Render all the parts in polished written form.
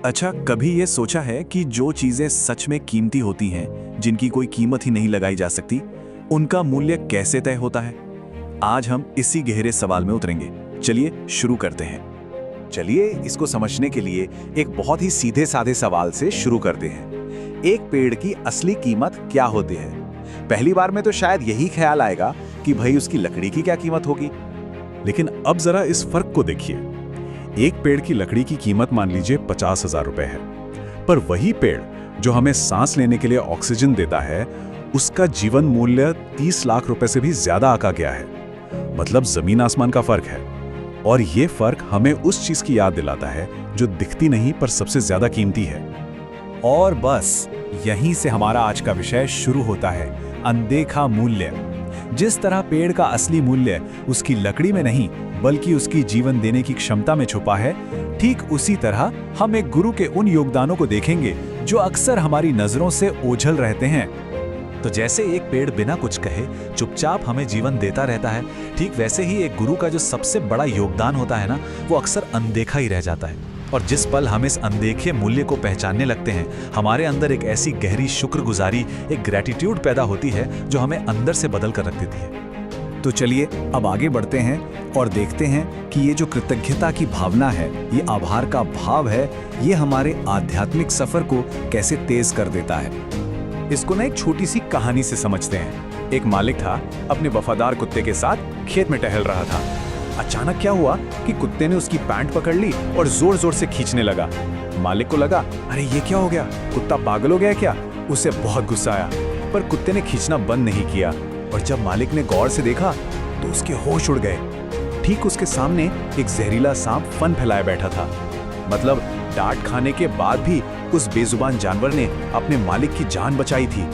अच्छा, कभी ये सोचा है कि जो चीजें सच में कीमती होती हैं, जिनकी कोई कीमत ही नहीं लगाई जा सकती, उनका मूल्य कैसे तय होता है? आज हम इसी गहरे सवाल में उतरेंगे। चलिए शुरू करते हैं। चलिए इसको समझने के लिए एक बहुत ही सीधे साधे सवाल से शुरू करते हैं। एक पेड़ की असली कीमत क्या होती है? पहली बार में तो शायद यही ख्याल आएगा कि भाई उसकी लकड़ी की क्या कीमत होगी। लेकिन अब जरा इस फर्क को देखिए। एक पेड़ की लकड़ी की कीमत मान लीजिए 50,000 रुपए है, पर वही पेड़ जो हमें सांस लेने के लिए ऑक्सीजन देता है, उसका जीवन मूल्य 30 लाख रुपए से भी ज्यादा आंका गया है। मतलब जमीन आसमान का फर्क है। और ये फर्क हमें उस चीज की याद दिलाता है जो दिखती नहीं पर सबसे ज्यादा कीमती है। और बस यहीं से हमारा आज का विषय शुरू होता है, अनदेखा मूल्य। जिस तरह पेड़ का असली मूल्य उसकी लकड़ी में नहीं बल्कि उसकी जीवन देने की क्षमता में छुपा है, ठीक उसी तरह हम एक गुरु के उन योगदानों को देखेंगे जो अक्सर हमारी नजरों से ओझल रहते हैं। तो जैसे एक पेड़ बिना कुछ कहे चुपचाप हमें जीवन देता रहता है, ठीक वैसे ही एक गुरु का जो सबसे बड़ा योगदान होता है ना, वो अक्सर अनदेखा ही रह जाता है। और जिस पल हम इस अनदेखे मूल्य को पहचानने लगते हैं, हमारे अंदर एक ऐसी गहरी शुक्रगुजारी, एक ग्रैटिट्यूड पैदा होती है जो हमें अंदर से बदल कर रख देती है। तो चलिए अब आगे बढ़ते हैं और देखते हैं कि ये जो कृतज्ञता की भावना है, ये आभार का भाव है, ये हमारे आध्यात्मिक सफर को कैसे तेज कर देता है। इसको ना एक छोटी सी कहानी से समझते हैं। एक मालिक था, अपने वफादार कुत्ते के साथ खेत में टहल रहा था। अचानक क्या हुआ कि कुत्ते ने उसकी पैंट पकड़ ली और जोर जोर से खींचने लगा। मालिक को लगा, अरे ये क्या हो गया, कुत्ता पागल हो गया क्या? उसे बहुत गुस्सा आया, पर कुत्ते ने खींचना बंद नहीं किया। और जब मालिक ने गौर से देखा तो उसके होश उड़ गए। ठीक उसके सामने एक जहरीला सांप फन फैलाए बैठा था। मतलब डांट खाने के बाद भी उस बेजुबान जानवर ने अपने मालिक की जान बचाई थी।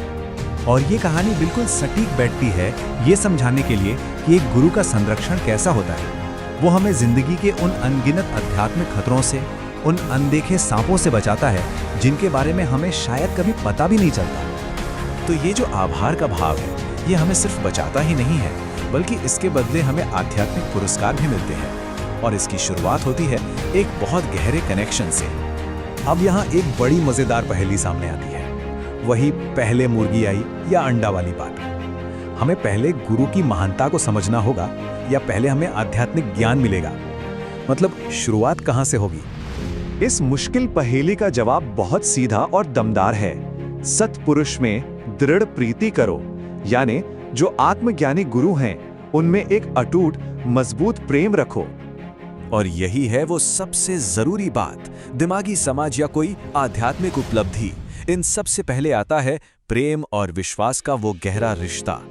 और ये कहानी बिल्कुल सटीक बैठती है ये समझाने के लिए कि एक गुरु का संरक्षण कैसा होता है। वो हमें जिंदगी के उन अनगिनत आध्यात्मिक खतरों से, उन अनदेखे सांपों से बचाता है जिनके बारे में हमें शायद कभी पता भी नहीं चलता। तो ये जो आभार का भाव है, ये हमें सिर्फ बचाता ही नहीं है, बल्कि इसके बदले हमें आध्यात्मिक पुरस्कार भी मिलते हैं। और इसकी शुरुआत होती है एक बहुत गहरे कनेक्शन से। अब यहाँ एक बड़ी मजेदार पहेली सामने आती है, वही पहले मुर्गी आई या अंडा वाली बात। हमें पहले गुरु की महानता को समझना होगा या पहले हमें आध्यात्मिक ज्ञान मिलेगा? मतलब शुरुआत कहाँ से होगी? इस मुश्किल पहेली का जवाब बहुत सीधा और दमदार है। सत्पुरुष में दृढ़ प्रीति करो, यानी जो आत्मज्ञानी गुरु हैं उनमें एक अटूट मजबूत प्रेम रखो। और यही है वो सबसे जरूरी बात। दिमागी समझ या कोई आध्यात्मिक उपलब्धि, इन सबसे पहले आता है प्रेम और विश्वास का वो गहरा रिश्ता।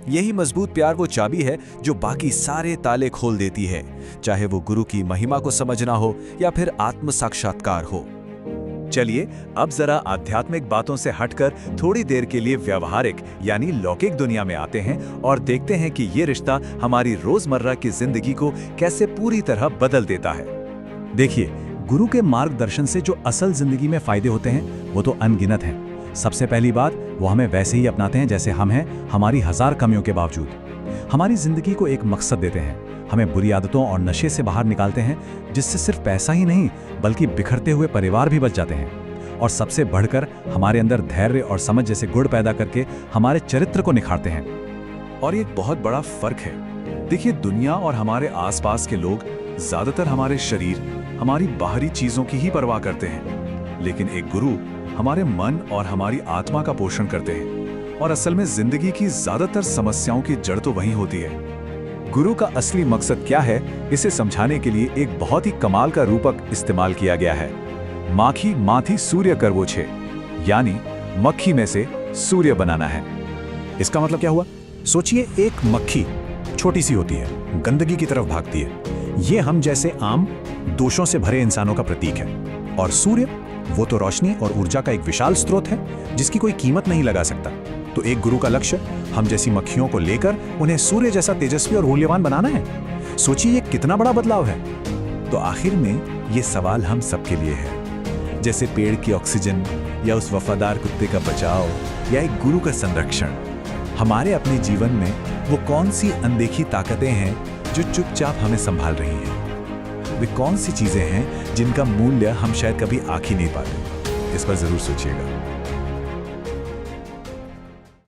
यही मजबूत प्यार वो चाबी है जो बाकी सारे ताले खोल देती है, चाहे वो गुरु की महिमा को समझना हो या फिर आत्म साक्षात्कार हो। चलिए अब जरा आध्यात्मिक बातों से हटकर थोड़ी देर के लिए व्यवहारिक यानी लौकिक दुनिया में आते हैं और देखते हैं कि ये रिश्ता हमारी रोजमर्रा की जिंदगी को कैसे पूरी तरह बदल देता है। देखिए, गुरु के मार्गदर्शन से जो असल जिंदगी में फायदे होते हैं वो तो अनगिनत हैं। सबसे पहली बात, वो हमें वैसे ही अपनाते हैं जैसे हम हैं, हमारी 1000 कमियों के बावजूद। हमारी जिंदगी को एक मकसद देते हैं, हमें बुरी आदतों और नशे से बाहर निकालते हैं, जिससे सिर्फ पैसा ही नहीं बल्कि बिखरते हुए परिवार भी बच जाते हैं। और सबसे बढ़कर हमारे अंदर धैर्य और समझ जैसे गुण पैदा करके हमारे चरित्र को निखारते हैं। और ये एक बहुत बड़ा फर्क है। देखिए, दुनिया और हमारे आसपास के लोग ज्यादातर हमारे शरीर, हमारी बाहरी चीजों की ही परवाह करते हैं, लेकिन एक गुरु हमारे मन और हमारी आत्मा का पोषण करते हैं। और असल में जिंदगी की ज्यादातर समस्याओं की जड़ तो वहीं होती है। गुरु का असली मकसद क्या है, इसे समझाने के लिए एक बहुत ही कमाल का रूपक इस्तेमाल किया गया है। माखी माथी सूर्य करवो छे, यानी मक्खी में से सूर्य बनाना है। इसका मतलब क्या हुआ? सोचिए, एक मक्खी छोटी सी होती है, गंदगी की तरफ भागती है। ये हम जैसे आम दोषों से भरे इंसानों का प्रतीक है। और सूर्य, वो तो रोशनी और ऊर्जा का एक विशाल स्रोत है जिसकी कोई कीमत नहीं लगा सकता। तो एक गुरु का लक्ष्य हम जैसी मक्खियों को लेकर उन्हें सूर्य जैसा तेजस्वी और मूल्यवान बनाना है। सोचिए ये कितना बड़ा बदलाव है। तो आखिर में ये सवाल हम सबके लिए है। जैसे पेड़ की ऑक्सीजन या उस वफादार कुत्ते का बचाव या एक गुरु का संरक्षण, हमारे अपने जीवन में वो कौन सी अनदेखी ताकतें हैं जो चुपचाप हमें संभाल रही हैं? वे कौन सी चीजें हैं जिनका मूल्य हम शायद कभी आंख ही नहीं पाते? इस पर जरूर सोचिएगा।